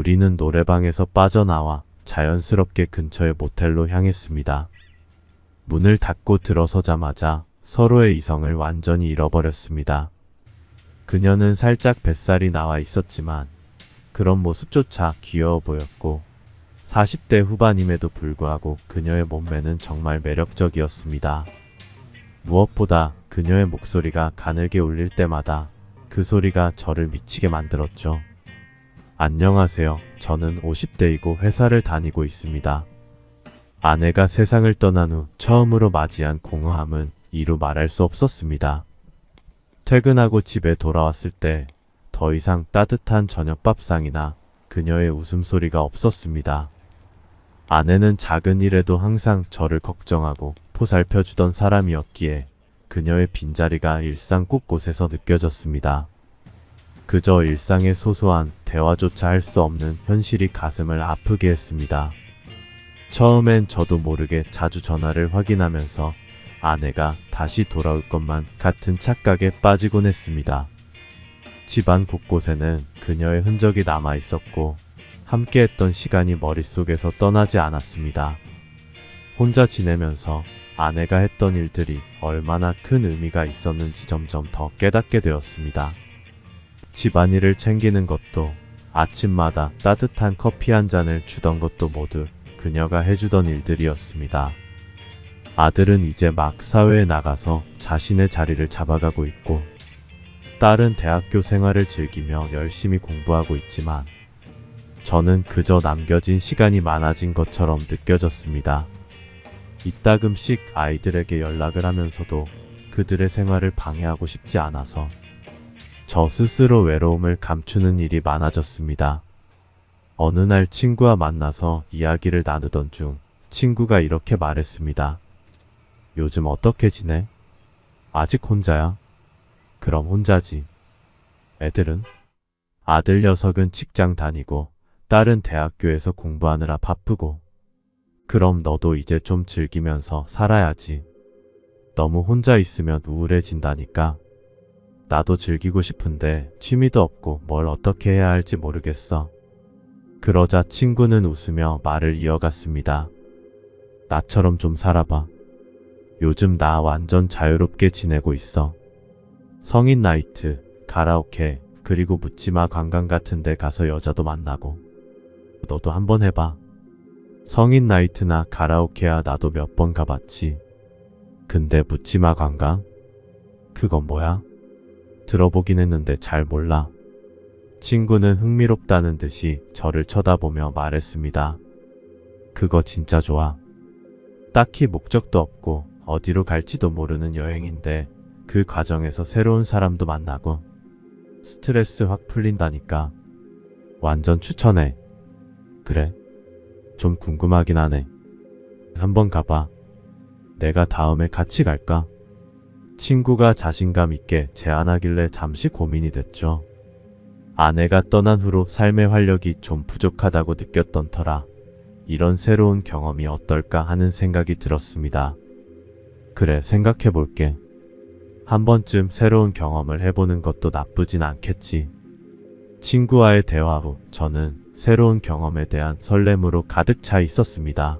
우리는 노래방에서 빠져나와 자연스럽게 근처의 모텔로 향했습니다. 문을 닫고 들어서자마자 서로의 이성을 완전히 잃어버렸습니다. 그녀는 살짝 뱃살이 나와 있었지만 그런 모습조차 귀여워 보였고 40대 후반임에도 불구하고 그녀의 몸매는 정말 매력적이었습니다. 무엇보다 그녀의 목소리가 가늘게 울릴 때마다 그 소리가 저를 미치게 만들었죠. 안녕하세요. 저는 50대이고 회사를 다니고 있습니다. 아내가 세상을 떠난 후 처음으로 맞이한 공허함은 이루 말할 수 없었습니다. 퇴근하고 집에 돌아왔을 때 더 이상 따뜻한 저녁 밥상이나 그녀의 웃음소리가 없었습니다. 아내는 작은 일에도 항상 저를 걱정하고 보살펴주던 사람이었기에 그녀의 빈자리가 일상 곳곳에서 느껴졌습니다. 그저 일상의 소소한 대화조차 할 수 없는 현실이 가슴을 아프게 했습니다. 처음엔 저도 모르게 자주 전화를 확인하면서 아내가 다시 돌아올 것만 같은 착각에 빠지곤 했습니다. 집안 곳곳에는 그녀의 흔적이 남아 있었고 함께했던 시간이 머릿속에서 떠나지 않았습니다. 혼자 지내면서 아내가 했던 일들이 얼마나 큰 의미가 있었는지 점점 더 깨닫게 되었습니다. 집안일을 챙기는 것도 아침마다 따뜻한 커피 한 잔을 주던 것도 모두 그녀가 해주던 일들이었습니다. 아들은 이제 막 사회에 나가서 자신의 자리를 잡아가고 있고 딸은 대학교 생활을 즐기며 열심히 공부하고 있지만 저는 그저 남겨진 시간이 많아진 것처럼 느껴졌습니다. 이따금씩 아이들에게 연락을 하면서도 그들의 생활을 방해하고 싶지 않아서 저 스스로 외로움을 감추는 일이 많아졌습니다. 어느 날 친구와 만나서 이야기를 나누던 중 친구가 이렇게 말했습니다. 요즘 어떻게 지내? 아직 혼자야? 그럼 혼자지. 애들은? 아들 녀석은 직장 다니고 딸은 대학교에서 공부하느라 바쁘고. 그럼 너도 이제 좀 즐기면서 살아야지. 너무 혼자 있으면 우울해진다니까. 나도 즐기고 싶은데 취미도 없고 뭘 어떻게 해야 할지 모르겠어. 그러자 친구는 웃으며 말을 이어갔습니다. 나처럼 좀 살아봐. 요즘 나 완전 자유롭게 지내고 있어. 성인 나이트, 가라오케, 그리고 묻지마 관광 같은 데 가서 여자도 만나고. 너도 한번 해봐. 성인 나이트나 가라오케야 나도 몇 번 가봤지. 근데 묻지마 관광? 그건 뭐야? 들어보긴 했는데 잘 몰라. 친구는 흥미롭다는 듯이 저를 쳐다보며 말했습니다. 그거 진짜 좋아. 딱히 목적도 없고 어디로 갈지도 모르는 여행인데 그 과정에서 새로운 사람도 만나고 스트레스 확 풀린다니까. 완전 추천해. 그래? 좀 궁금하긴 하네. 한번 가봐. 내가 다음에 같이 갈까? 친구가 자신감 있게 제안하길래 잠시 고민이 됐죠. 아내가 떠난 후로 삶의 활력이 좀 부족하다고 느꼈던 터라 이런 새로운 경험이 어떨까 하는 생각이 들었습니다. 그래, 생각해볼게. 한 번쯤 새로운 경험을 해보는 것도 나쁘진 않겠지. 친구와의 대화 후 저는 새로운 경험에 대한 설렘으로 가득 차 있었습니다.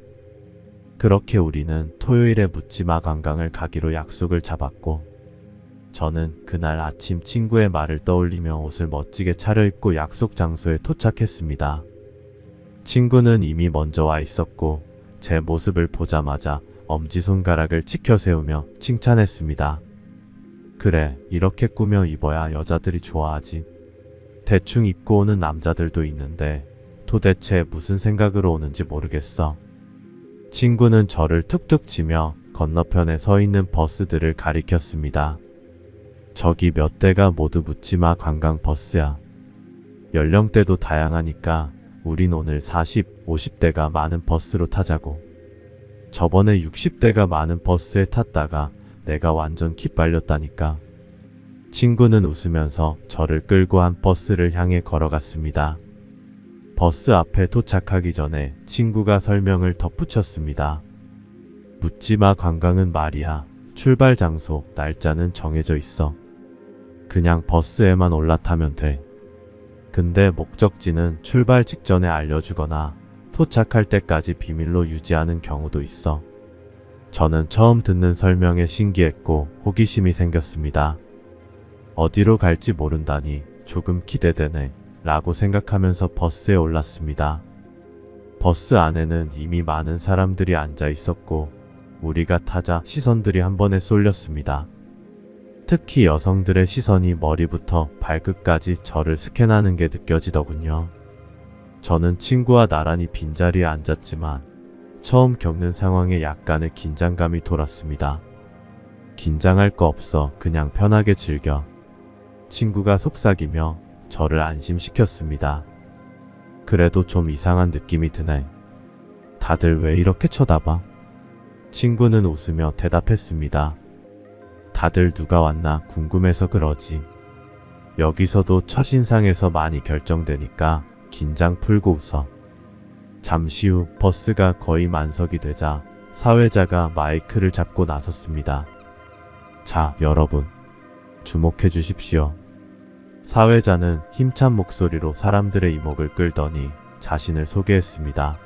그렇게 우리는 토요일에 묻지마 관광을 가기로 약속을 잡았고 저는 그날 아침 친구의 말을 떠올리며 옷을 멋지게 차려입고 약속 장소에 도착했습니다. 친구는 이미 먼저 와 있었고 제 모습을 보자마자 엄지손가락을 치켜 세우며 칭찬했습니다. 그래, 이렇게 꾸며 입어야 여자들이 좋아하지. 대충 입고 오는 남자들도 있는데 도대체 무슨 생각으로 오는지 모르겠어. 친구는 저를 툭툭 치며 건너편에 서 있는 버스들을 가리켰습니다. 저기 몇 대가 모두 묻지마 관광 버스야. 연령대도 다양하니까 우린 오늘 40, 50대가 많은 버스로 타자고. 저번에 60대가 많은 버스에 탔다가 내가 완전 키 빨렸다니까. 친구는 웃으면서 저를 끌고 한 버스를 향해 걸어갔습니다. 버스 앞에 도착하기 전에 친구가 설명을 덧붙였습니다. 묻지마 관광은 말이야. 출발 장소, 날짜는 정해져 있어. 그냥 버스에만 올라타면 돼. 근데 목적지는 출발 직전에 알려주거나 도착할 때까지 비밀로 유지하는 경우도 있어. 저는 처음 듣는 설명에 신기했고 호기심이 생겼습니다. 어디로 갈지 모른다니 조금 기대되네 라고 생각하면서 버스에 올랐습니다. 버스 안에는 이미 많은 사람들이 앉아 있었고 우리가 타자 시선들이 한 번에 쏠렸습니다. 특히 여성들의 시선이 머리부터 발끝까지 저를 스캔하는 게 느껴지더군요. 저는 친구와 나란히 빈자리에 앉았지만 처음 겪는 상황에 약간의 긴장감이 돌았습니다. 긴장할 거 없어, 그냥 편하게 즐겨. 친구가 속삭이며 저를 안심시켰습니다. 그래도 좀 이상한 느낌이 드네. 다들 왜 이렇게 쳐다봐? 친구는 웃으며 대답했습니다. 다들 누가 왔나 궁금해서 그러지. 여기서도 첫인상에서 많이 결정되니까 긴장 풀고 웃어. 잠시 후 버스가 거의 만석이 되자 사회자가 마이크를 잡고 나섰습니다. 자, 여러분, 주목해 주십시오. 사회자는 힘찬 목소리로 사람들의 이목을 끌더니 자신을 소개했습니다.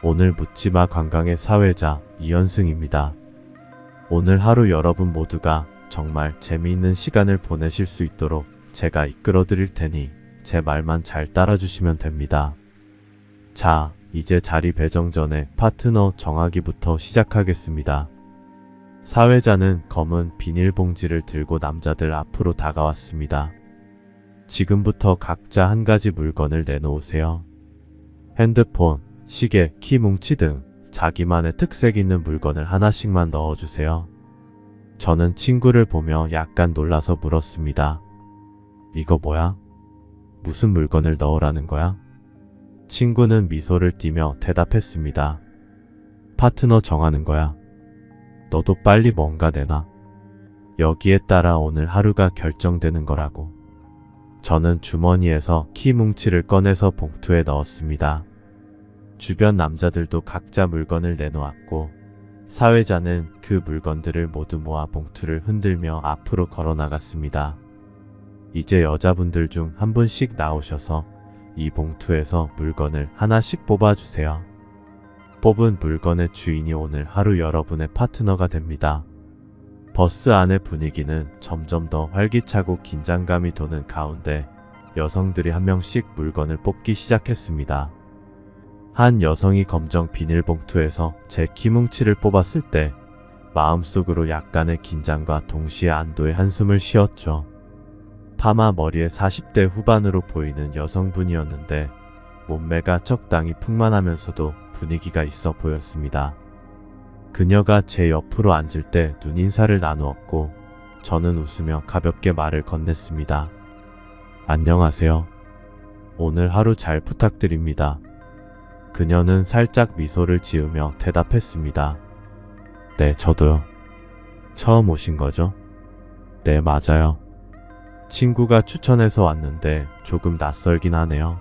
오늘 묻지마 관광의 사회자 이현승입니다. 오늘 하루 여러분 모두가 정말 재미있는 시간을 보내실 수 있도록 제가 이끌어 드릴 테니 제 말만 잘 따라주시면 됩니다. 자, 이제 자리 배정 전에 파트너 정하기부터 시작하겠습니다. 사회자는 검은 비닐봉지를 들고 남자들 앞으로 다가왔습니다. 지금부터 각자 한 가지 물건을 내놓으세요. 핸드폰, 시계, 키 뭉치 등 자기만의 특색 있는 물건을 하나씩만 넣어주세요. 저는 친구를 보며 약간 놀라서 물었습니다. 이거 뭐야? 무슨 물건을 넣으라는 거야? 친구는 미소를 띠며 대답했습니다. 파트너 정하는 거야. 너도 빨리 뭔가 내놔. 여기에 따라 오늘 하루가 결정되는 거라고. 저는 주머니에서 키 뭉치를 꺼내서 봉투에 넣었습니다. 주변 남자들도 각자 물건을 내놓았고 사회자는 그 물건들을 모두 모아 봉투를 흔들며 앞으로 걸어 나갔습니다. 이제 여자분들 중 한 분씩 나오셔서 이 봉투에서 물건을 하나씩 뽑아주세요. 뽑은 물건의 주인이 오늘 하루 여러분의 파트너가 됩니다. 버스 안의 분위기는 점점 더 활기차고 긴장감이 도는 가운데 여성들이 한 명씩 물건을 뽑기 시작했습니다. 한 여성이 검정 비닐봉투에서 제 키뭉치를 뽑았을 때 마음속으로 약간의 긴장과 동시에 안도의 한숨을 쉬었죠. 파마 머리에 40대 후반으로 보이는 여성분이었는데 몸매가 적당히 풍만하면서도 분위기가 있어 보였습니다. 그녀가 제 옆으로 앉을 때 눈인사를 나누었고 저는 웃으며 가볍게 말을 건넸습니다. 안녕하세요. 오늘 하루 잘 부탁드립니다. 그녀는 살짝 미소를 지으며 대답했습니다. 네, 저도요. 처음 오신 거죠? 네, 맞아요. 친구가 추천해서 왔는데 조금 낯설긴 하네요.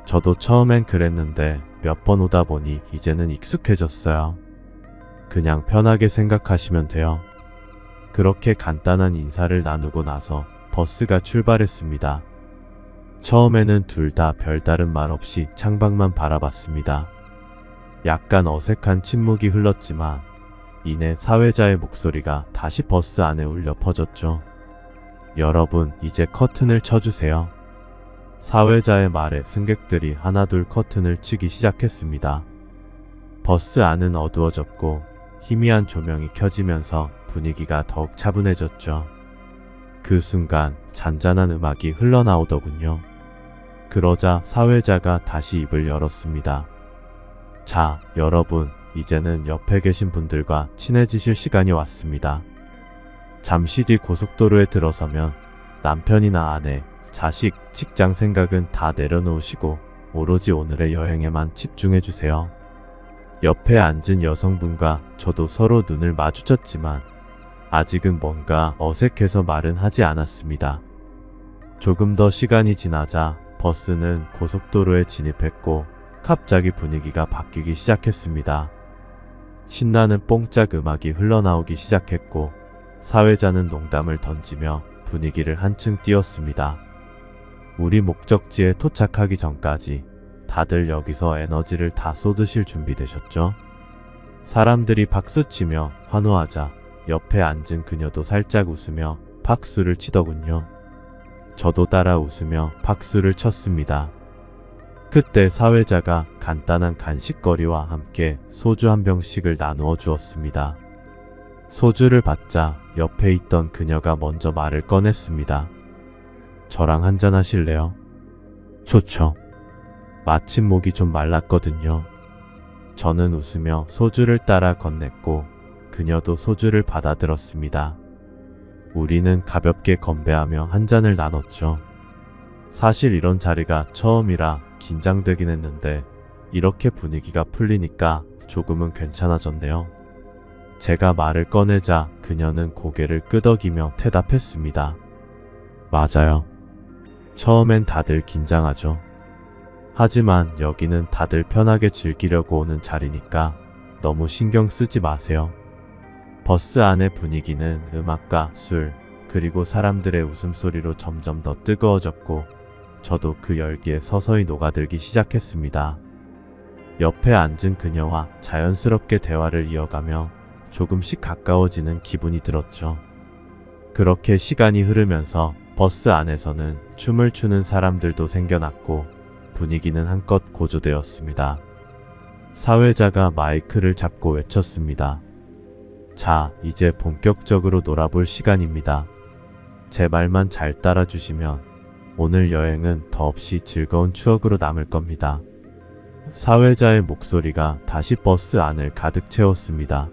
저도 처음엔 그랬는데 몇 번 오다 보니 이제는 익숙해졌어요. 그냥 편하게 생각하시면 돼요. 그렇게 간단한 인사를 나누고 나서 버스가 출발했습니다. 처음에는 둘 다 별다른 말 없이 창밖만 바라봤습니다. 약간 어색한 침묵이 흘렀지만 이내 사회자의 목소리가 다시 버스 안에 울려 퍼졌죠. 여러분, 이제 커튼을 쳐주세요. 사회자의 말에 승객들이 하나둘 커튼을 치기 시작했습니다. 버스 안은 어두워졌고 희미한 조명이 켜지면서 분위기가 더욱 차분해졌죠. 그 순간 잔잔한 음악이 흘러나오더군요. 그러자 사회자가 다시 입을 열었습니다. 자, 여러분, 이제는 옆에 계신 분들과 친해지실 시간이 왔습니다. 잠시 뒤 고속도로에 들어서면 남편이나 아내, 자식, 직장 생각은 다 내려놓으시고 오로지 오늘의 여행에만 집중해주세요. 옆에 앉은 여성분과 저도 서로 눈을 마주쳤지만 아직은 뭔가 어색해서 말은 하지 않았습니다. 조금 더 시간이 지나자 버스는 고속도로에 진입했고 갑자기 분위기가 바뀌기 시작했습니다. 신나는 뽕짝 음악이 흘러나오기 시작했고 사회자는 농담을 던지며 분위기를 한층 띄웠습니다. 우리 목적지에 도착하기 전까지 다들 여기서 에너지를 다 쏟으실 준비되셨죠? 사람들이 박수치며 환호하자 옆에 앉은 그녀도 살짝 웃으며 박수를 치더군요. 저도 따라 웃으며 박수를 쳤습니다. 그때 사회자가 간단한 간식거리와 함께 소주 한 병씩을 나누어 주었습니다. 소주를 받자 옆에 있던 그녀가 먼저 말을 꺼냈습니다. 저랑 한잔 하실래요? 좋죠. 마침 목이 좀 말랐거든요. 저는 웃으며 소주를 따라 건넸고 그녀도 소주를 받아들었습니다. 우리는 가볍게 건배하며 한 잔을 나눴죠. 사실 이런 자리가 처음이라 긴장되긴 했는데 이렇게 분위기가 풀리니까 조금은 괜찮아졌네요. 제가 말을 꺼내자 그녀는 고개를 끄덕이며 대답했습니다. 맞아요. 처음엔 다들 긴장하죠. 하지만 여기는 다들 편하게 즐기려고 오는 자리니까 너무 신경 쓰지 마세요. 버스 안의 분위기는 음악과 술, 그리고 사람들의 웃음소리로 점점 더 뜨거워졌고 저도 그 열기에 서서히 녹아들기 시작했습니다. 옆에 앉은 그녀와 자연스럽게 대화를 이어가며 조금씩 가까워지는 기분이 들었죠. 그렇게 시간이 흐르면서 버스 안에서는 춤을 추는 사람들도 생겨났고 분위기는 한껏 고조되었습니다. 사회자가 마이크를 잡고 외쳤습니다. 자, 이제 본격적으로 놀아볼 시간입니다. 제 말만 잘 따라주시면 오늘 여행은 더없이 즐거운 추억으로 남을 겁니다. 사회자의 목소리가 다시 버스 안을 가득 채웠습니다.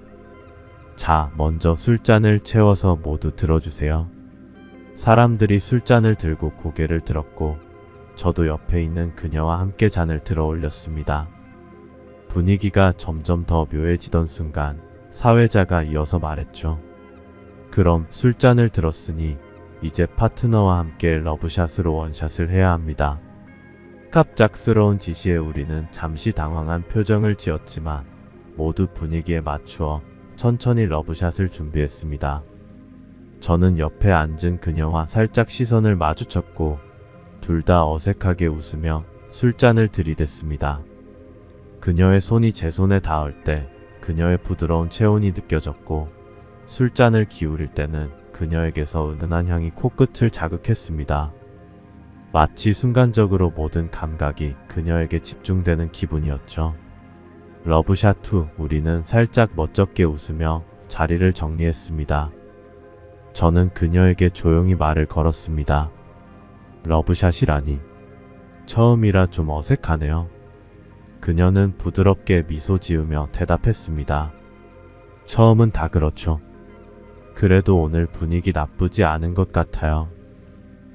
자, 먼저 술잔을 채워서 모두 들어주세요. 사람들이 술잔을 들고 고개를 들었고 저도 옆에 있는 그녀와 함께 잔을 들어 올렸습니다. 분위기가 점점 더 묘해지던 순간 사회자가 이어서 말했죠. 그럼 술잔을 들었으니 이제 파트너와 함께 러브샷으로 원샷을 해야 합니다. 갑작스러운 지시에 우리는 잠시 당황한 표정을 지었지만 모두 분위기에 맞추어 천천히 러브샷을 준비했습니다. 저는 옆에 앉은 그녀와 살짝 시선을 마주쳤고 둘 다 어색하게 웃으며 술잔을 들이댔습니다. 그녀의 손이 제 손에 닿을 때 그녀의 부드러운 체온이 느껴졌고 술잔을 기울일 때는 그녀에게서 은은한 향이 코끝을 자극했습니다. 마치 순간적으로 모든 감각이 그녀에게 집중되는 기분이었죠. 러브샷 후 우리는 살짝 멋쩍게 웃으며 자리를 정리했습니다. 저는 그녀에게 조용히 말을 걸었습니다. 러브샷이라니. 처음이라 좀 어색하네요. 그녀는 부드럽게 미소 지으며 대답했습니다. 처음은 다 그렇죠. 그래도 오늘 분위기 나쁘지 않은 것 같아요.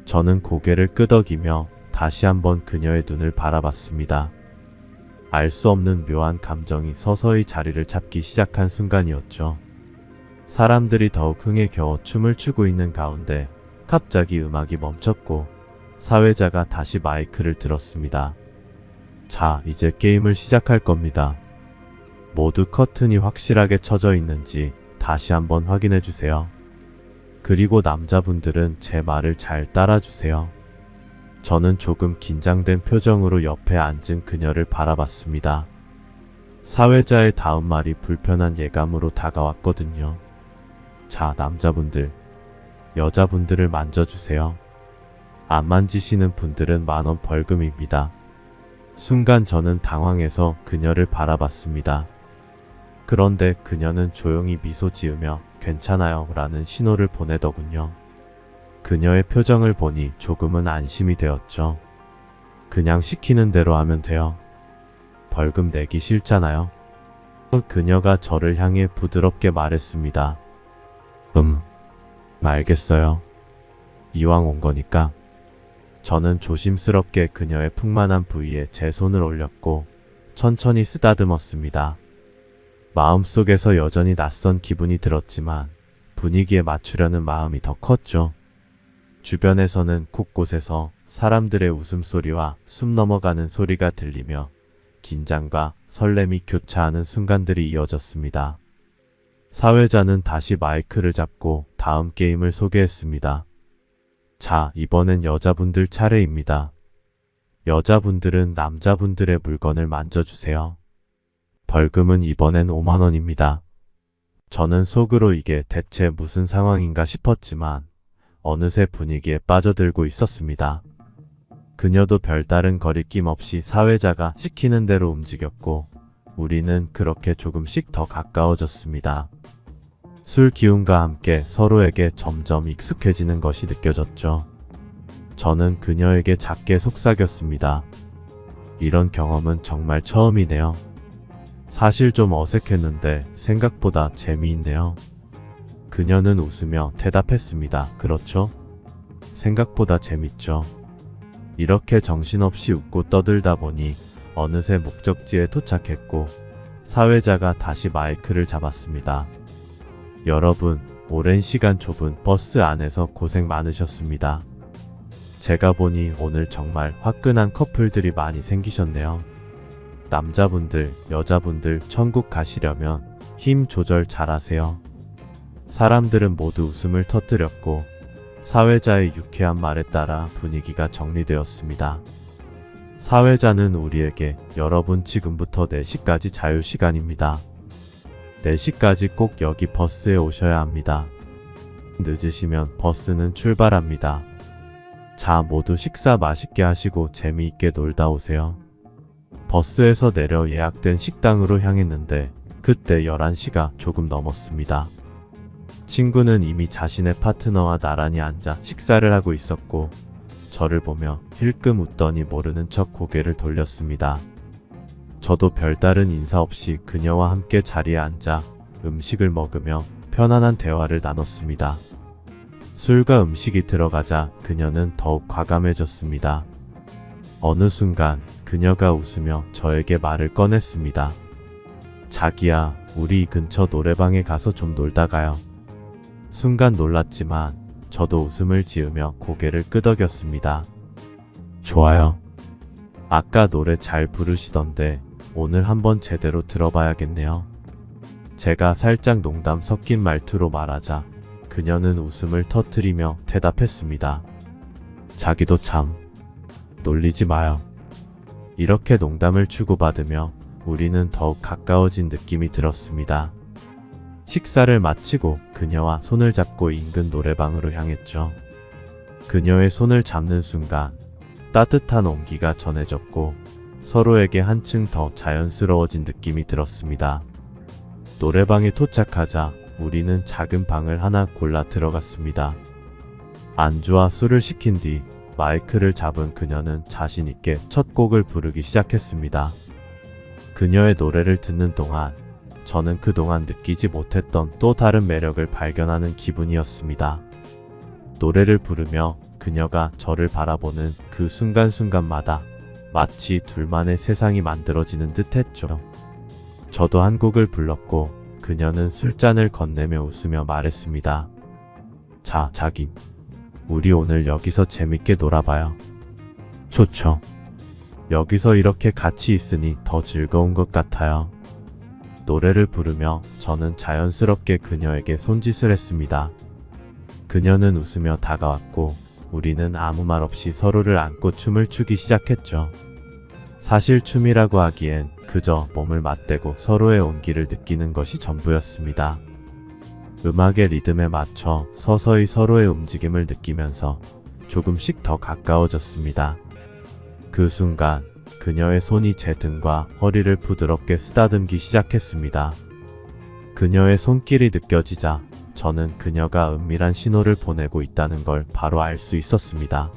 저는 고개를 끄덕이며 다시 한번 그녀의 눈을 바라봤습니다. 알 수 없는 묘한 감정이 서서히 자리를 잡기 시작한 순간이었죠. 사람들이 더욱 흥에 겨워 춤을 추고 있는 가운데 갑자기 음악이 멈췄고 사회자가 다시 마이크를 들었습니다. 자, 이제 게임을 시작할 겁니다. 모두 커튼이 확실하게 쳐져 있는지 다시 한번 확인해 주세요. 그리고 남자분들은 제 말을 잘 따라주세요. 저는 조금 긴장된 표정으로 옆에 앉은 그녀를 바라봤습니다. 사회자의 다음 말이 불편한 예감으로 다가왔거든요. 자, 남자분들, 여자분들을 만져주세요. 안 만지시는 분들은 10,000원 벌금입니다. 순간 저는 당황해서 그녀를 바라봤습니다. 그런데 그녀는 조용히 미소 지으며 괜찮아요 라는 신호를 보내더군요. 그녀의 표정을 보니 조금은 안심이 되었죠. 그냥 시키는 대로 하면 돼요. 벌금 내기 싫잖아요. 그녀가 저를 향해 부드럽게 말했습니다. 알겠어요. 이왕 온 거니까. 저는 조심스럽게 그녀의 풍만한 부위에 제 손을 올렸고 천천히 쓰다듬었습니다. 마음속에서 여전히 낯선 기분이 들었지만 분위기에 맞추려는 마음이 더 컸죠. 주변에서는 곳곳에서 사람들의 웃음소리와 숨 넘어가는 소리가 들리며 긴장과 설렘이 교차하는 순간들이 이어졌습니다. 사회자는 다시 마이크를 잡고 다음 게임을 소개했습니다. 자, 이번엔 여자분들 차례입니다. 여자분들은 남자분들의 물건을 만져주세요. 벌금은 이번엔 5만 원입니다. 저는 속으로 이게 대체 무슨 상황인가 싶었지만 어느새 분위기에 빠져들고 있었습니다. 그녀도 별다른 거리낌 없이 사회자가 시키는 대로 움직였고 우리는 그렇게 조금씩 더 가까워졌습니다. 술 기운과 함께 서로에게 점점 익숙해지는 것이 느껴졌죠. 저는 그녀에게 작게 속삭였습니다. 이런 경험은 정말 처음이네요. 사실 좀 어색했는데 생각보다 재미있네요. 그녀는 웃으며 대답했습니다. 그렇죠? 생각보다 재밌죠. 이렇게 정신없이 웃고 떠들다 보니 어느새 목적지에 도착했고 사회자가 다시 마이크를 잡았습니다. 여러분, 오랜 시간 좁은 버스 안에서 고생 많으셨습니다. 제가 보니 오늘 정말 화끈한 커플들이 많이 생기셨네요. 남자분들, 여자분들 천국 가시려면 힘 조절 잘하세요. 사람들은 모두 웃음을 터뜨렸고 사회자의 유쾌한 말에 따라 분위기가 정리되었습니다. 사회자는 우리에게 여러분 지금부터 4시까지 자유시간입니다. 4시까지 꼭 여기 버스에 오셔야 합니다. 늦으시면 버스는 출발합니다. 자, 모두 식사 맛있게 하시고 재미있게 놀다 오세요. 버스에서 내려 예약된 식당으로 향했는데 그때 11시가 조금 넘었습니다. 친구는 이미 자신의 파트너와 나란히 앉아 식사를 하고 있었고 저를 보며 힐끔 웃더니 모르는 척 고개를 돌렸습니다. 저도 별다른 인사 없이 그녀와 함께 자리에 앉아 음식을 먹으며 편안한 대화를 나눴습니다. 술과 음식이 들어가자 그녀는 더욱 과감해졌습니다. 어느 순간 그녀가 웃으며 저에게 말을 꺼냈습니다. 자기야, 우리 이 근처 노래방에 가서 좀 놀다 가요. 순간 놀랐지만 저도 웃음을 지으며 고개를 끄덕였습니다. 좋아요. 아까 노래 잘 부르시던데 오늘 한번 제대로 들어봐야겠네요. 제가 살짝 농담 섞인 말투로 말하자 그녀는 웃음을 터뜨리며 대답했습니다. 자기도 참 놀리지 마요. 이렇게 농담을 주고받으며 우리는 더욱 가까워진 느낌이 들었습니다. 식사를 마치고 그녀와 손을 잡고 인근 노래방으로 향했죠. 그녀의 손을 잡는 순간 따뜻한 온기가 전해졌고 서로에게 한층 더 자연스러워진 느낌이 들었습니다. 노래방에 도착하자 우리는 작은 방을 하나 골라 들어갔습니다. 안주와 술을 시킨 뒤 마이크를 잡은 그녀는 자신 있게 첫 곡을 부르기 시작했습니다. 그녀의 노래를 듣는 동안 저는 그동안 느끼지 못했던 또 다른 매력을 발견하는 기분이었습니다. 노래를 부르며 그녀가 저를 바라보는 그 순간순간마다 마치 둘만의 세상이 만들어지는 듯 했죠. 저도 한 곡을 불렀고 그녀는 술잔을 건네며 웃으며 말했습니다. 자, 자기. 우리 오늘 여기서 재밌게 놀아봐요. 좋죠. 여기서 이렇게 같이 있으니 더 즐거운 것 같아요. 노래를 부르며 저는 자연스럽게 그녀에게 손짓을 했습니다. 그녀는 웃으며 다가왔고 우리는 아무 말 없이 서로를 안고 춤을 추기 시작했죠. 사실 춤이라고 하기엔 그저 몸을 맞대고 서로의 온기를 느끼는 것이 전부였습니다. 음악의 리듬에 맞춰 서서히 서로의 움직임을 느끼면서 조금씩 더 가까워졌습니다. 그 순간 그녀의 손이 제 등과 허리를 부드럽게 쓰다듬기 시작했습니다. 그녀의 손길이 느껴지자 저는 그녀가 은밀한 신호를 보내고 있다는 걸 바로 알 수 있었습니다.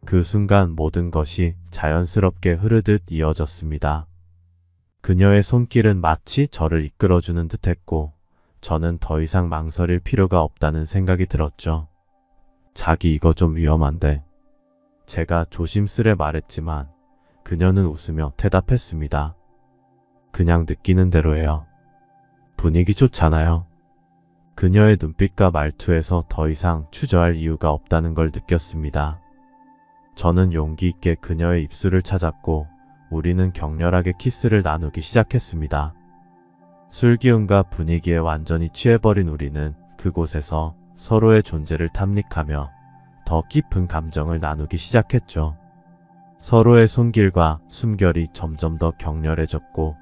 그 순간 모든 것이 자연스럽게 흐르듯 이어졌습니다. 그녀의 손길은 마치 저를 이끌어주는 듯했고 저는 더 이상 망설일 필요가 없다는 생각이 들었죠. 자기, 이거 좀 위험한데. 제가 조심스레 말했지만 그녀는 웃으며 대답했습니다. 그냥 느끼는 대로 해요. 분위기 좋잖아요. 그녀의 눈빛과 말투에서 더 이상 주저할 이유가 없다는 걸 느꼈습니다. 저는 용기 있게 그녀의 입술을 찾았고 우리는 격렬하게 키스를 나누기 시작했습니다. 술기운과 분위기에 완전히 취해버린 우리는 그곳에서 서로의 존재를 탐닉하며 더 깊은 감정을 나누기 시작했죠. 서로의 손길과 숨결이 점점 더 격렬해졌고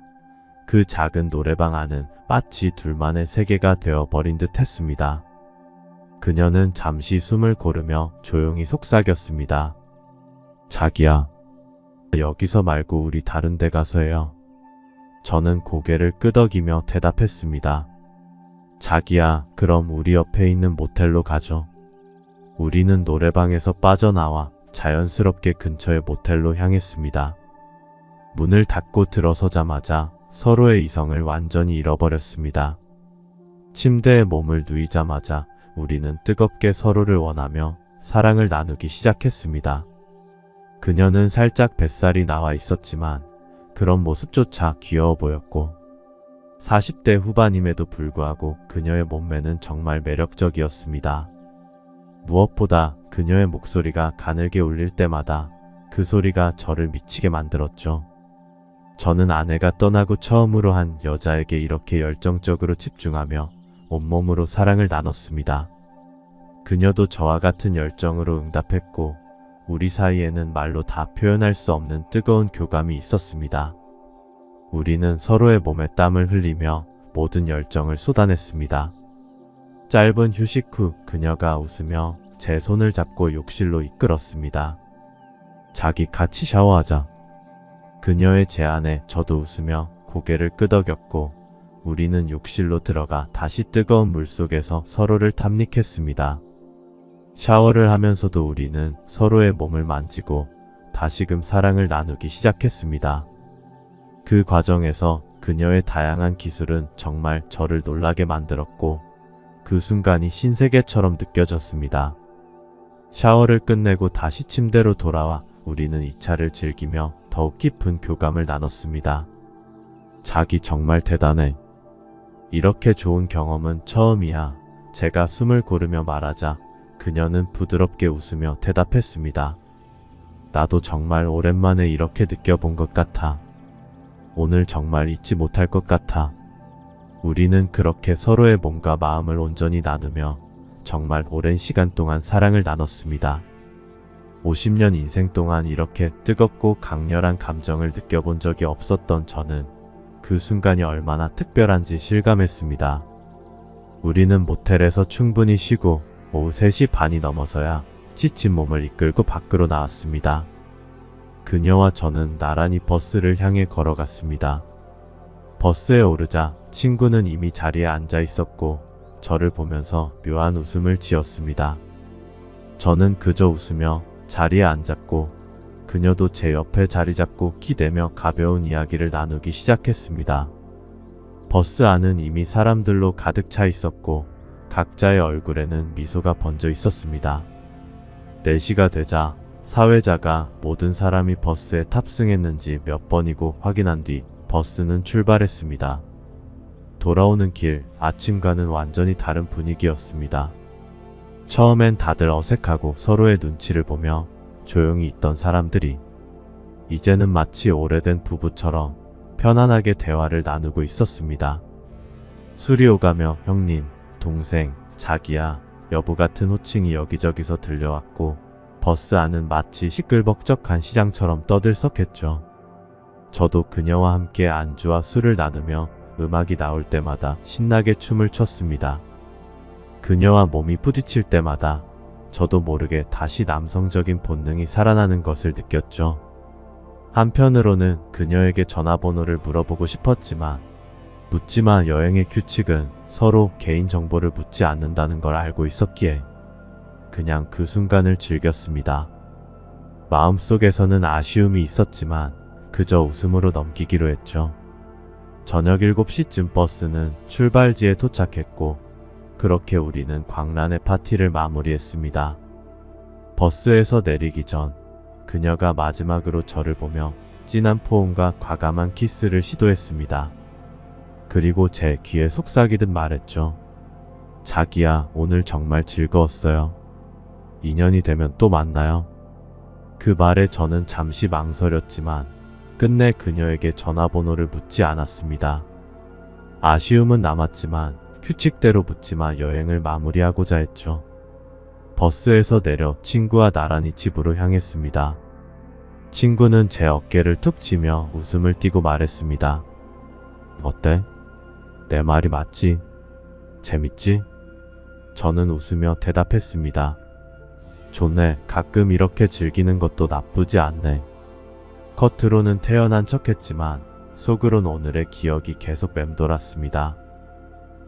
그 작은 노래방 안은 마치 둘만의 세계가 되어버린 듯 했습니다. 그녀는 잠시 숨을 고르며 조용히 속삭였습니다. 자기야, 여기서 말고 우리 다른 데 가서 해요. 저는 고개를 끄덕이며 대답했습니다. 자기야, 그럼 우리 옆에 있는 모텔로 가죠. 우리는 노래방에서 빠져나와 자연스럽게 근처의 모텔로 향했습니다. 문을 닫고 들어서자마자 서로의 이성을 완전히 잃어버렸습니다. 침대에 몸을 누이자마자 우리는 뜨겁게 서로를 원하며 사랑을 나누기 시작했습니다. 그녀는 살짝 뱃살이 나와 있었지만 그런 모습조차 귀여워 보였고 40대 후반임에도 불구하고 그녀의 몸매는 정말 매력적이었습니다. 무엇보다 그녀의 목소리가 가늘게 울릴 때마다 그 소리가 저를 미치게 만들었죠. 저는 아내가 떠나고 처음으로 한 여자에게 이렇게 열정적으로 집중하며 온몸으로 사랑을 나눴습니다. 그녀도 저와 같은 열정으로 응답했고 우리 사이에는 말로 다 표현할 수 없는 뜨거운 교감이 있었습니다. 우리는 서로의 몸에 땀을 흘리며 모든 열정을 쏟아냈습니다. 짧은 휴식 후 그녀가 웃으며 제 손을 잡고 욕실로 이끌었습니다. 자기 같이 샤워하자. 그녀의 제안에 저도 웃으며 고개를 끄덕였고 우리는 욕실로 들어가 다시 뜨거운 물속에서 서로를 탐닉했습니다. 샤워를 하면서도 우리는 서로의 몸을 만지고 다시금 사랑을 나누기 시작했습니다. 그 과정에서 그녀의 다양한 기술은 정말 저를 놀라게 만들었고 그 순간이 신세계처럼 느껴졌습니다. 샤워를 끝내고 다시 침대로 돌아와 우리는 이 차를 즐기며 더욱 깊은 교감을 나눴습니다. 자기 정말 대단해. 이렇게 좋은 경험은 처음이야. 제가 숨을 고르며 말하자 그녀는 부드럽게 웃으며 대답했습니다. 나도 정말 오랜만에 이렇게 느껴본 것 같아. 오늘 정말 잊지 못할 것 같아. 우리는 그렇게 서로의 몸과 마음을 온전히 나누며 정말 오랜 시간 동안 사랑을 나눴습니다. 50년 인생 동안 이렇게 뜨겁고 강렬한 감정을 느껴본 적이 없었던 저는 그 순간이 얼마나 특별한지 실감했습니다. 우리는 모텔에서 충분히 쉬고 오후 3시 반이 넘어서야 지친 몸을 이끌고 밖으로 나왔습니다. 그녀와 저는 나란히 버스를 향해 걸어갔습니다. 버스에 오르자 친구는 이미 자리에 앉아 있었고 저를 보면서 묘한 웃음을 지었습니다. 저는 그저 웃으며 자리에 앉았고 그녀도 제 옆에 자리 잡고 기대며 가벼운 이야기를 나누기 시작했습니다. 버스 안은 이미 사람들로 가득 차 있었고 각자의 얼굴에는 미소가 번져 있었습니다. 4시가 되자 사회자가 모든 사람이 버스에 탑승했는지 몇 번이고 확인한 뒤 버스는 출발했습니다. 돌아오는 길, 아침과는 완전히 다른 분위기였습니다. 처음엔 다들 어색하고 서로의 눈치를 보며 조용히 있던 사람들이 이제는 마치 오래된 부부처럼 편안하게 대화를 나누고 있었습니다. 술이 오가며 형님, 동생, 자기야, 여보 같은 호칭이 여기저기서 들려왔고 버스 안은 마치 시끌벅적한 시장처럼 떠들썩했죠. 저도 그녀와 함께 안주와 술을 나누며 음악이 나올 때마다 신나게 춤을 췄습니다. 그녀와 몸이 부딪힐 때마다 저도 모르게 다시 남성적인 본능이 살아나는 것을 느꼈죠. 한편으로는 그녀에게 전화번호를 물어보고 싶었지만 묻지마 여행의 규칙은 서로 개인정보를 묻지 않는다는 걸 알고 있었기에 그냥 그 순간을 즐겼습니다. 마음속에서는 아쉬움이 있었지만 그저 웃음으로 넘기기로 했죠. 저녁 7시쯤 버스는 출발지에 도착했고 그렇게 우리는 광란의 파티를 마무리했습니다. 버스에서 내리기 전 그녀가 마지막으로 저를 보며 진한 포옹과 과감한 키스를 시도했습니다. 그리고 제 귀에 속삭이듯 말했죠. 자기야, 오늘 정말 즐거웠어요. 인연이 되면 또 만나요. 그 말에 저는 잠시 망설였지만 끝내 그녀에게 전화번호를 묻지 않았습니다. 아쉬움은 남았지만 규칙대로 묻지마 여행을 마무리하고자 했죠. 버스에서 내려 친구와 나란히 집으로 향했습니다. 친구는 제 어깨를 툭 치며 웃음을 띠고 말했습니다. 어때? 내 말이 맞지? 재밌지? 저는 웃으며 대답했습니다. 좋네. 가끔 이렇게 즐기는 것도 나쁘지 않네. 겉으로는 태연한 척했지만 속으론 오늘의 기억이 계속 맴돌았습니다.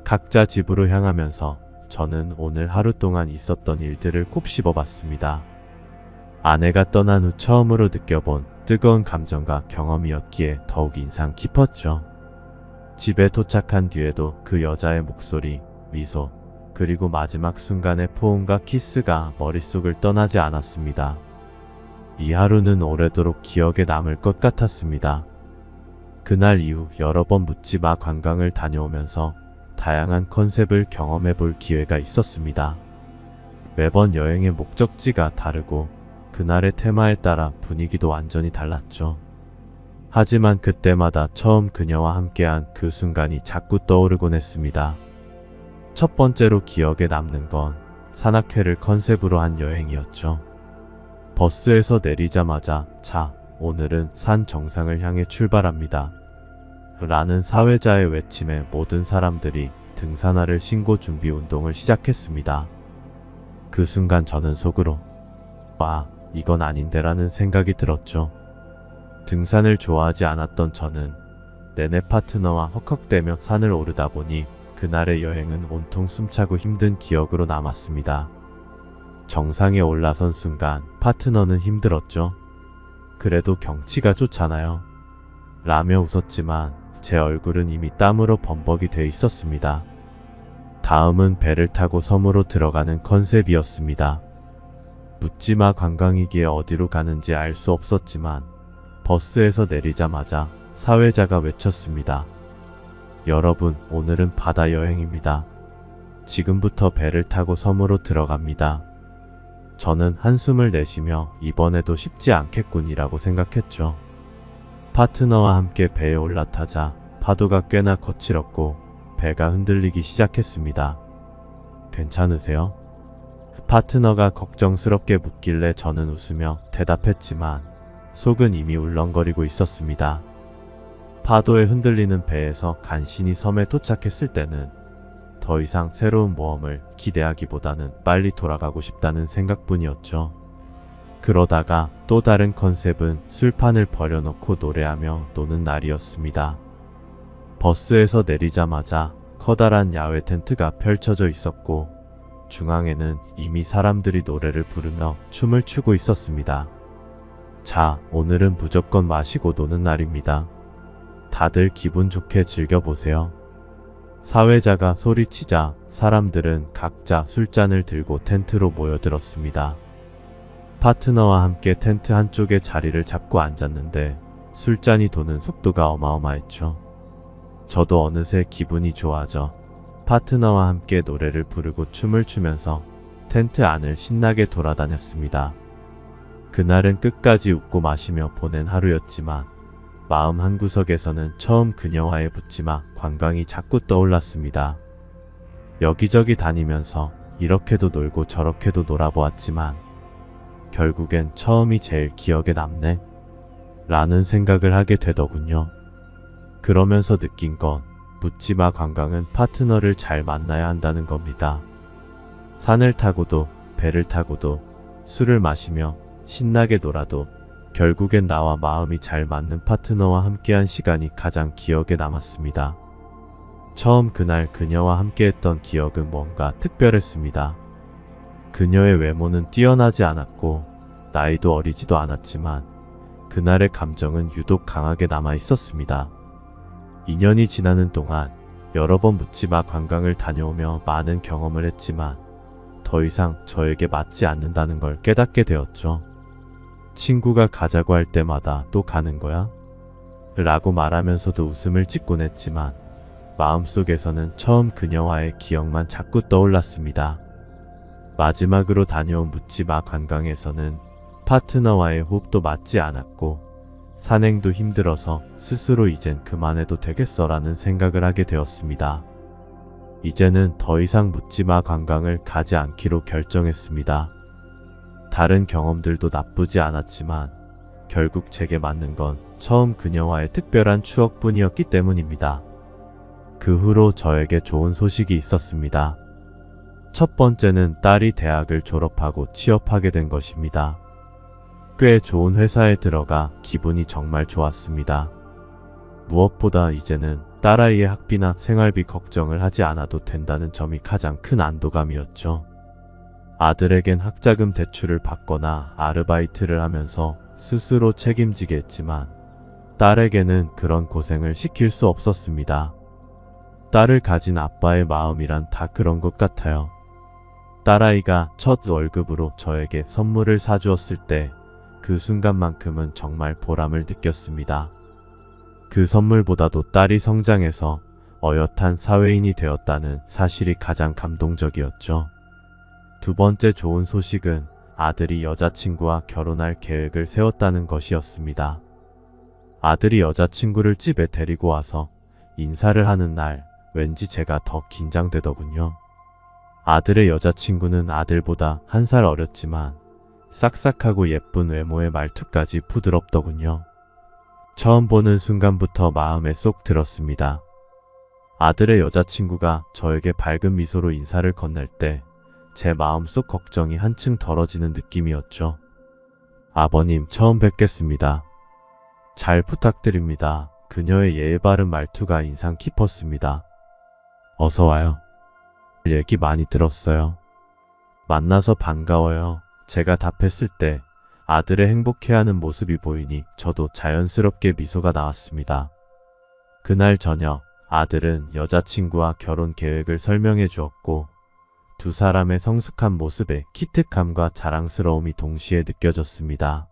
각자 집으로 향하면서 저는 오늘 하루 동안 있었던 일들을 곱씹어봤습니다. 아내가 떠난 후 처음으로 느껴본 뜨거운 감정과 경험이었기에 더욱 인상 깊었죠. 집에 도착한 뒤에도 그 여자의 목소리, 미소, 그리고 마지막 순간의 포옹과 키스가 머릿속을 떠나지 않았습니다. 이 하루는 오래도록 기억에 남을 것 같았습니다. 그날 이후 여러 번 묻지마 관광을 다녀오면서 다양한 컨셉을 경험해 볼 기회가 있었습니다. 매번 여행의 목적지가 다르고 그날의 테마에 따라 분위기도 완전히 달랐죠. 하지만 그때마다 처음 그녀와 함께한 그 순간이 자꾸 떠오르곤 했습니다. 첫 번째로 기억에 남는 건 산악회를 컨셉으로 한 여행이었죠. 버스에서 내리자마자 자, 오늘은 산 정상을 향해 출발합니다. 라는 사회자의 외침에 모든 사람들이 등산화를 신고 준비 운동을 시작했습니다. 그 순간 저는 속으로 와, 이건 아닌데 라는 생각이 들었죠. 등산을 좋아하지 않았던 저는 내내 파트너와 헉헉대며 산을 오르다 보니 그날의 여행은 온통 숨차고 힘든 기억으로 남았습니다. 정상에 올라선 순간 파트너는 힘들었죠. 그래도 경치가 좋잖아요. 라며 웃었지만 제 얼굴은 이미 땀으로 범벅이 돼 있었습니다. 다음은 배를 타고 섬으로 들어가는 컨셉이었습니다. 묻지마 관광이기에 어디로 가는지 알 수 없었지만 버스에서 내리자마자 사회자가 외쳤습니다. 여러분, 오늘은 바다 여행입니다. 지금부터 배를 타고 섬으로 들어갑니다. 저는 한숨을 내쉬며 이번에도 쉽지 않겠군이라고 생각했죠. 파트너와 함께 배에 올라타자 파도가 꽤나 거칠었고 배가 흔들리기 시작했습니다. 괜찮으세요? 파트너가 걱정스럽게 묻길래 저는 웃으며 대답했지만 속은 이미 울렁거리고 있었습니다. 파도에 흔들리는 배에서 간신히 섬에 도착했을 때는 더 이상 새로운 모험을 기대하기보다는 빨리 돌아가고 싶다는 생각뿐이었죠. 그러다가 또 다른 컨셉은 술판을 버려놓고 노래하며 노는 날이었습니다. 버스에서 내리자마자 커다란 야외 텐트가 펼쳐져 있었고 중앙에는 이미 사람들이 노래를 부르며 춤을 추고 있었습니다. 자, 오늘은 무조건 마시고 노는 날입니다. 다들 기분 좋게 즐겨보세요. 사회자가 소리치자 사람들은 각자 술잔을 들고 텐트로 모여들었습니다. 파트너와 함께 텐트 한쪽에 자리를 잡고 앉았는데 술잔이 도는 속도가 어마어마했죠. 저도 어느새 기분이 좋아져 파트너와 함께 노래를 부르고 춤을 추면서 텐트 안을 신나게 돌아다녔습니다. 그날은 끝까지 웃고 마시며 보낸 하루였지만 마음 한구석에서는 처음 그녀와의 묻지마 관광이 자꾸 떠올랐습니다. 여기저기 다니면서 이렇게도 놀고 저렇게도 놀아보았지만 결국엔 처음이 제일 기억에 남네 라는 생각을 하게 되더군요. 그러면서 느낀 건 묻지마 관광은 파트너를 잘 만나야 한다는 겁니다. 산을 타고도 배를 타고도 술을 마시며 신나게 놀아도 결국엔 나와 마음이 잘 맞는 파트너와 함께한 시간이 가장 기억에 남았습니다. 처음 그날 그녀와 함께했던 기억은 뭔가 특별했습니다. 그녀의 외모는 뛰어나지 않았고 나이도 어리지도 않았지만 그날의 감정은 유독 강하게 남아 있었습니다. 2년이 지나는 동안 여러 번 묻지마 관광을 다녀오며 많은 경험을 했지만 더 이상 저에게 맞지 않는다는 걸 깨닫게 되었죠. 친구가 가자고 할 때마다 또 가는 거야? 라고 말하면서도 웃음을 짓곤 했지만 마음속에서는 처음 그녀와의 기억만 자꾸 떠올랐습니다. 마지막으로 다녀온 묻지마 관광에서는 파트너와의 호흡도 맞지 않았고 산행도 힘들어서 스스로 이젠 그만해도 되겠어라는 생각을 하게 되었습니다. 이제는 더 이상 묻지마 관광을 가지 않기로 결정했습니다. 다른 경험들도 나쁘지 않았지만 결국 제게 맞는 건 처음 그녀와의 특별한 추억뿐이었기 때문입니다. 그 후로 저에게 좋은 소식이 있었습니다. 첫 번째는 딸이 대학을 졸업하고 취업하게 된 것입니다. 꽤 좋은 회사에 들어가 기분이 정말 좋았습니다. 무엇보다 이제는 딸아이의 학비나 생활비 걱정을 하지 않아도 된다는 점이 가장 큰 안도감이었죠. 아들에겐 학자금 대출을 받거나 아르바이트를 하면서 스스로 책임지게 했지만 딸에게는 그런 고생을 시킬 수 없었습니다. 딸을 가진 아빠의 마음이란 다 그런 것 같아요. 딸아이가 첫 월급으로 저에게 선물을 사주었을 때 그 순간만큼은 정말 보람을 느꼈습니다. 그 선물보다도 딸이 성장해서 어엿한 사회인이 되었다는 사실이 가장 감동적이었죠. 두 번째 좋은 소식은 아들이 여자친구와 결혼할 계획을 세웠다는 것이었습니다. 아들이 여자친구를 집에 데리고 와서 인사를 하는 날 왠지 제가 더 긴장되더군요. 아들의 여자친구는 아들보다 1살 어렸지만 싹싹하고 예쁜 외모의 말투까지 부드럽더군요. 처음 보는 순간부터 마음에 쏙 들었습니다. 아들의 여자친구가 저에게 밝은 미소로 인사를 건넬 때 제 마음속 걱정이 한층 덜어지는 느낌이었죠. 아버님, 처음 뵙겠습니다. 잘 부탁드립니다. 그녀의 예의 바른 말투가 인상 깊었습니다. 어서 와요. 얘기 많이 들었어요. 만나서 반가워요. 제가 답했을 때 아들의 행복해하는 모습이 보이니 저도 자연스럽게 미소가 나왔습니다. 그날 저녁 아들은 여자친구와 결혼 계획을 설명해 주었고 두 사람의 성숙한 모습에 기특함과 자랑스러움이 동시에 느껴졌습니다.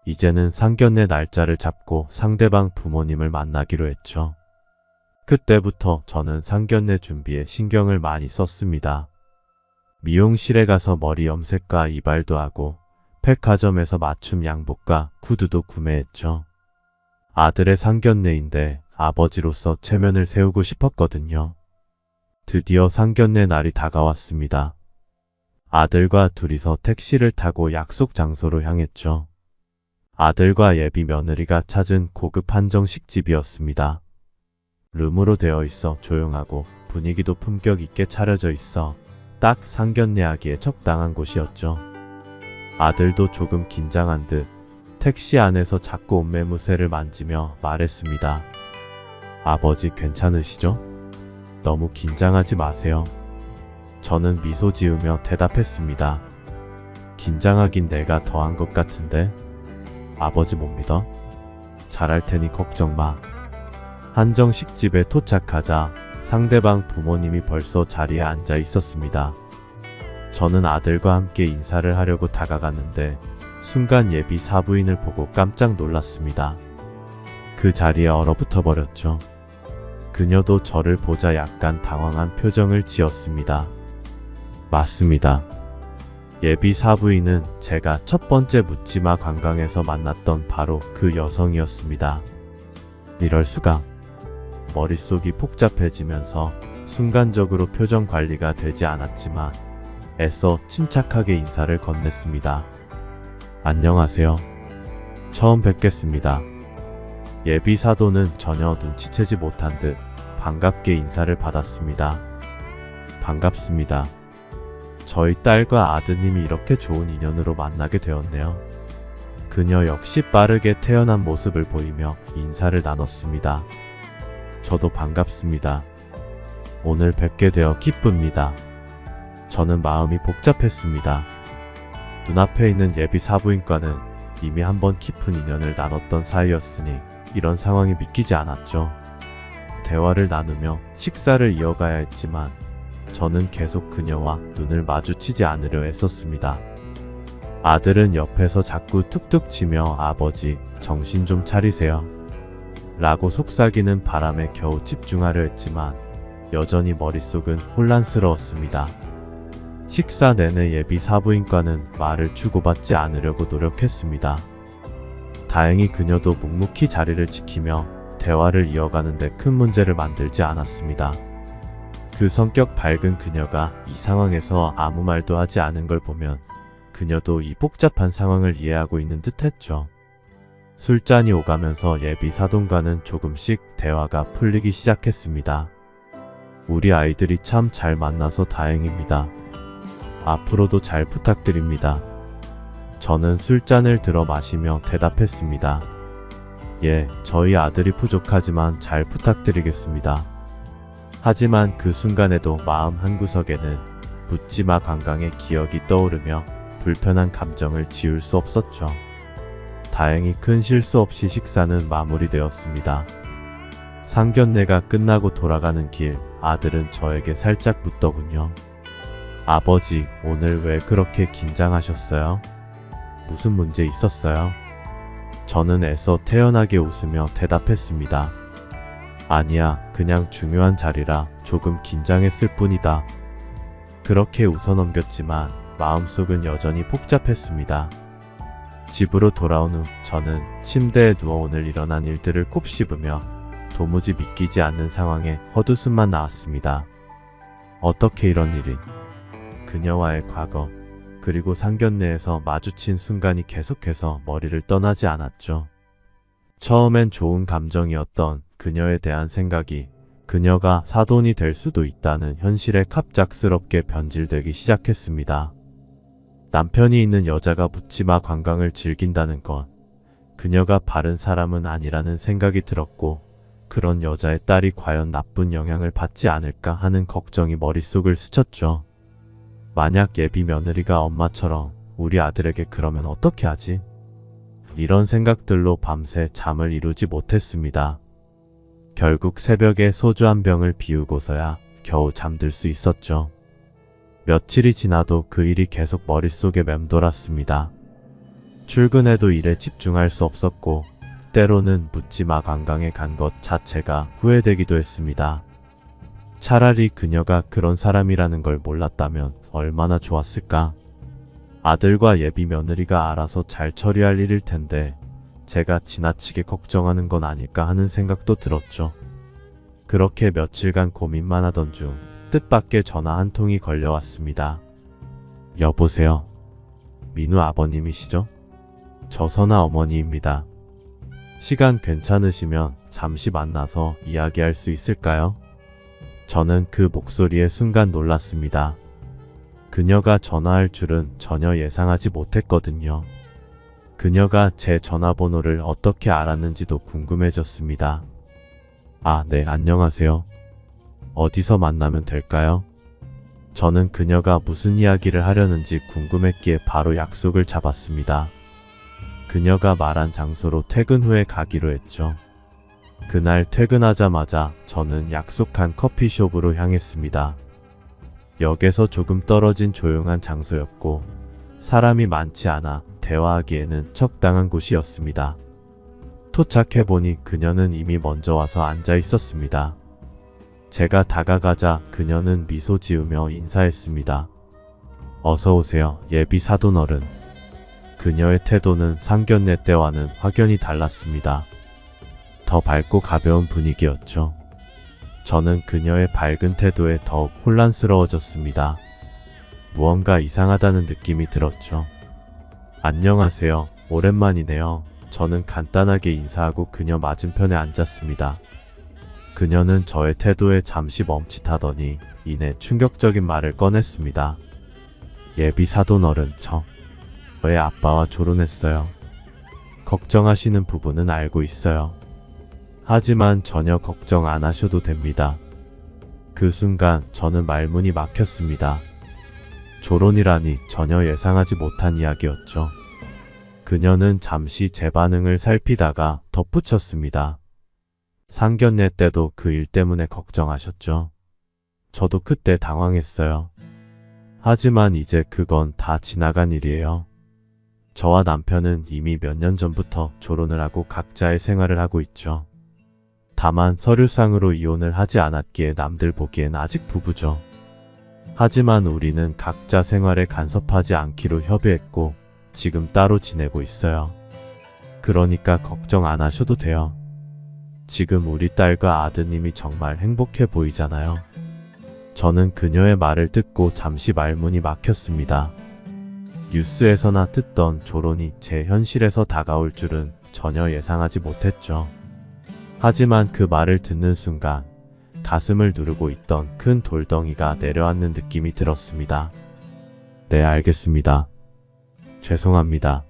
이제는 상견례 날짜를 잡고 상대방 부모님을 만나기로 했죠. 그때부터 저는 상견례 준비에 신경을 많이 썼습니다. 미용실에 가서 머리 염색과 이발도 하고 백화점에서 맞춤 양복과 구두도 구매했죠. 아들의 상견례인데 아버지로서 체면을 세우고 싶었거든요. 드디어 상견례 날이 다가왔습니다. 아들과 둘이서 택시를 타고 약속 장소로 향했죠. 아들과 예비 며느리가 찾은 고급 한정식집이었습니다. 룸으로 되어 있어 조용하고 분위기도 품격 있게 차려져 있어 딱 상견례하기에 적당한 곳이었죠. 아들도 조금 긴장한 듯 택시 안에서 자꾸 옷매무새를 만지며 말했습니다. 아버지 괜찮으시죠? 너무 긴장하지 마세요. 저는 미소 지으며 대답했습니다. 긴장하긴 내가 더한 것 같은데? 아버지 못 믿어? 잘할 테니 걱정 마. 한정식집에 도착하자 상대방 부모님이 벌써 자리에 앉아 있었습니다. 저는 아들과 함께 인사를 하려고 다가갔는데 순간 예비 사부인을 보고 깜짝 놀랐습니다. 그 자리에 얼어붙어 버렸죠. 그녀도 저를 보자 약간 당황한 표정을 지었습니다. 맞습니다. 예비 사부인은 제가 첫 번째 묻지마 관광에서 만났던 바로 그 여성이었습니다. 이럴 수가. 머릿속이 복잡해지면서 순간적으로 표정 관리가 되지 않았지만 애써 침착하게 인사를 건넸습니다. 안녕하세요. 처음 뵙겠습니다. 예비 사도는 전혀 눈치채지 못한 듯 반갑게 인사를 받았습니다. 반갑습니다. 저희 딸과 아드님이 이렇게 좋은 인연으로 만나게 되었네요. 그녀 역시 빠르게 태어난 모습을 보이며 인사를 나눴습니다. 저도 반갑습니다. 오늘 뵙게 되어 기쁩니다. 저는 마음이 복잡했습니다. 눈앞에 있는 예비 사부인과는 이미 한번 깊은 인연을 나눴던 사이였으니 이런 상황이 믿기지 않았죠. 대화를 나누며 식사를 이어가야 했지만 저는 계속 그녀와 눈을 마주치지 않으려 애썼습니다. 아들은 옆에서 자꾸 툭툭 치며 아버지 정신 좀 차리세요 라고 속삭이는 바람에 겨우 집중하려 했지만 여전히 머릿속은 혼란스러웠습니다. 식사 내내 예비 사부인과는 말을 주고받지 않으려고 노력했습니다. 다행히 그녀도 묵묵히 자리를 지키며 대화를 이어가는데 큰 문제를 만들지 않았습니다. 그 성격 밝은 그녀가 이 상황에서 아무 말도 하지 않은 걸 보면 그녀도 이 복잡한 상황을 이해하고 있는 듯 했죠. 술잔이 오가면서 예비 사돈과는 조금씩 대화가 풀리기 시작했습니다. 우리 아이들이 참 잘 만나서 다행입니다. 앞으로도 잘 부탁드립니다. 저는 술잔을 들어 마시며 대답했습니다. 예, 저희 아들이 부족하지만 잘 부탁드리겠습니다. 하지만 그 순간에도 마음 한구석에는 묻지마 관광의 기억이 떠오르며 불편한 감정을 지울 수 없었죠. 다행히 큰 실수 없이 식사는 마무리되었습니다. 상견례가 끝나고 돌아가는 길, 아들은 저에게 살짝 묻더군요. 아버지, 오늘 왜 그렇게 긴장하셨어요? 무슨 문제 있었어요? 저는 애써 태연하게 웃으며 대답했습니다. 아니야, 그냥 중요한 자리라 조금 긴장했을 뿐이다. 그렇게 웃어넘겼지만 마음속은 여전히 복잡했습니다. 집으로 돌아온 후 저는 침대에 누워 오늘 일어난 일들을 곱씹으며 도무지 믿기지 않는 상황에 헛웃음만 나왔습니다. 어떻게 이런 일이? 그녀와의 과거, 그리고 상견례에서 마주친 순간이 계속해서 머리를 떠나지 않았죠. 처음엔 좋은 감정이었던 그녀에 대한 생각이 그녀가 사돈이 될 수도 있다는 현실에 갑작스럽게 변질되기 시작했습니다. 남편이 있는 여자가 묻지마 관광을 즐긴다는 것, 그녀가 바른 사람은 아니라는 생각이 들었고, 그런 여자의 딸이 과연 나쁜 영향을 받지 않을까 하는 걱정이 머릿속을 스쳤죠. 만약 예비 며느리가 엄마처럼 우리 아들에게 그러면 어떻게 하지? 이런 생각들로 밤새 잠을 이루지 못했습니다. 결국 새벽에 소주 한 병을 비우고서야 겨우 잠들 수 있었죠. 며칠이 지나도 그 일이 계속 머릿속에 맴돌았습니다. 출근해도 일에 집중할 수 없었고, 때로는 묻지마 관광에 간 것 자체가 후회되기도 했습니다. 차라리 그녀가 그런 사람이라는 걸 몰랐다면 얼마나 좋았을까? 아들과 예비 며느리가 알아서 잘 처리할 일일 텐데 제가 지나치게 걱정하는 건 아닐까 하는 생각도 들었죠. 그렇게 며칠간 고민만 하던 중 뜻밖의 전화 한 통이 걸려왔습니다. 여보세요? 민우 아버님이시죠? 저 선아 어머니입니다. 시간 괜찮으시면 잠시 만나서 이야기할 수 있을까요? 저는 그 목소리에 순간 놀랐습니다. 그녀가 전화할 줄은 전혀 예상하지 못했거든요. 그녀가 제 전화번호를 어떻게 알았는지도 궁금해졌습니다. 아, 네, 안녕하세요. 어디서 만나면 될까요? 저는 그녀가 무슨 이야기를 하려는지 궁금했기에 바로 약속을 잡았습니다. 그녀가 말한 장소로 퇴근 후에 가기로 했죠. 그날 퇴근하자마자 저는 약속한 커피숍으로 향했습니다. 역에서 조금 떨어진 조용한 장소였고 사람이 많지 않아 대화하기에는 적당한 곳이었습니다. 도착해보니 그녀는 이미 먼저 와서 앉아 있었습니다. 제가 다가가자 그녀는 미소 지으며 인사했습니다. 어서오세요, 예비 사돈어른. 그녀의 태도는 상견례 때와는 확연히 달랐습니다. 더 밝고 가벼운 분위기였죠. 저는 그녀의 밝은 태도에 더욱 혼란스러워졌습니다. 무언가 이상하다는 느낌이 들었죠. 안녕하세요. 오랜만이네요. 저는 간단하게 인사하고 그녀 맞은편에 앉았습니다. 그녀는 저의 태도에 잠시 멈칫하더니 이내 충격적인 말을 꺼냈습니다. 예비 사돈어른, 저의 아빠와 결혼했어요. 걱정하시는 부분은 알고 있어요. 하지만 전혀 걱정 안 하셔도 됩니다. 그 순간 저는 말문이 막혔습니다. 조론이라니 전혀 예상하지 못한 이야기였죠. 그녀는 잠시 제 반응을 살피다가 덧붙였습니다. 상견례 때도 그 일 때문에 걱정하셨죠? 저도 그때 당황했어요. 하지만 이제 그건 다 지나간 일이에요. 저와 남편은 이미 몇 년 전부터 결혼을 하고 각자의 생활을 하고 있죠. 다만 서류상으로 이혼을 하지 않았기에 남들 보기엔 아직 부부죠. 하지만 우리는 각자 생활에 간섭하지 않기로 협의했고 지금 따로 지내고 있어요. 그러니까 걱정 안 하셔도 돼요. 지금 우리 딸과 아드님이 정말 행복해 보이잖아요. 저는 그녀의 말을 듣고 잠시 말문이 막혔습니다. 뉴스에서나 듣던 조론이 제 현실에서 다가올 줄은 전혀 예상하지 못했죠. 하지만 그 말을 듣는 순간 가슴을 누르고 있던 큰 돌덩이가 내려앉는 느낌이 들었습니다. 네, 알겠습니다. 죄송합니다.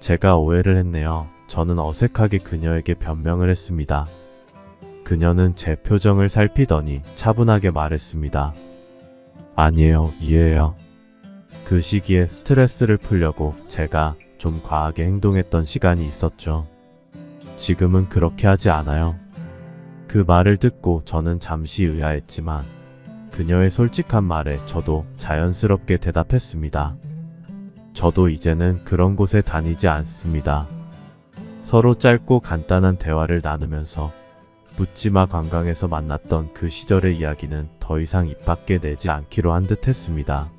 제가 오해를 했네요. 저는 어색하게 그녀에게 변명을 했습니다. 그녀는 제 표정을 살피더니 차분하게 말했습니다. 아니에요, 이해해요. 그 시기에 스트레스를 풀려고 제가 좀 과하게 행동했던 시간이 있었죠. 지금은 그렇게 하지 않아요. 그 말을 듣고 저는 잠시 의아했지만 그녀의 솔직한 말에 저도 자연스럽게 대답했습니다. 저도 이제는 그런 곳에 다니지 않습니다. 서로 짧고 간단한 대화를 나누면서 묻지마 관광에서 만났던 그 시절의 이야기는 더 이상 입 밖에 내지 않기로 한 듯 했습니다.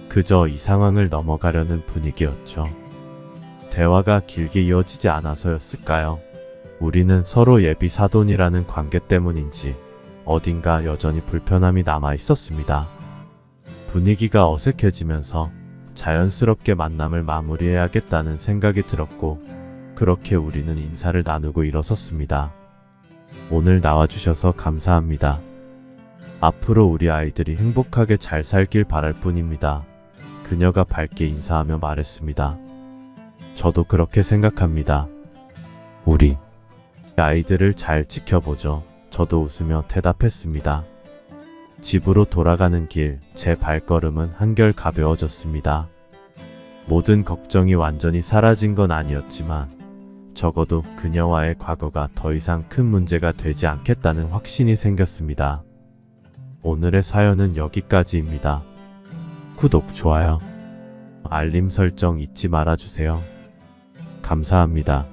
그저 이 상황을 넘어가려는 분위기였죠. 대화가 길게 이어지지 않아서였을까요? 우리는 서로 예비 사돈이라는 관계 때문인지 어딘가 여전히 불편함이 남아 있었습니다. 분위기가 어색해지면서 자연스럽게 만남을 마무리해야겠다는 생각이 들었고, 그렇게 우리는 인사를 나누고 일어섰습니다. 오늘 나와주셔서 감사합니다. 앞으로 우리 아이들이 행복하게 잘 살길 바랄 뿐입니다. 그녀가 밝게 인사하며 말했습니다. 저도 그렇게 생각합니다. 우리 아이들을 잘 지켜보죠. 저도 웃으며 대답했습니다. 집으로 돌아가는 길, 제 발걸음은 한결 가벼워졌습니다. 모든 걱정이 완전히 사라진 건 아니었지만 적어도 그녀와의 과거가 더 이상 큰 문제가 되지 않겠다는 확신이 생겼습니다. 오늘의 사연은 여기까지입니다. 구독, 좋아요, 알림 설정 잊지 말아주세요. 감사합니다.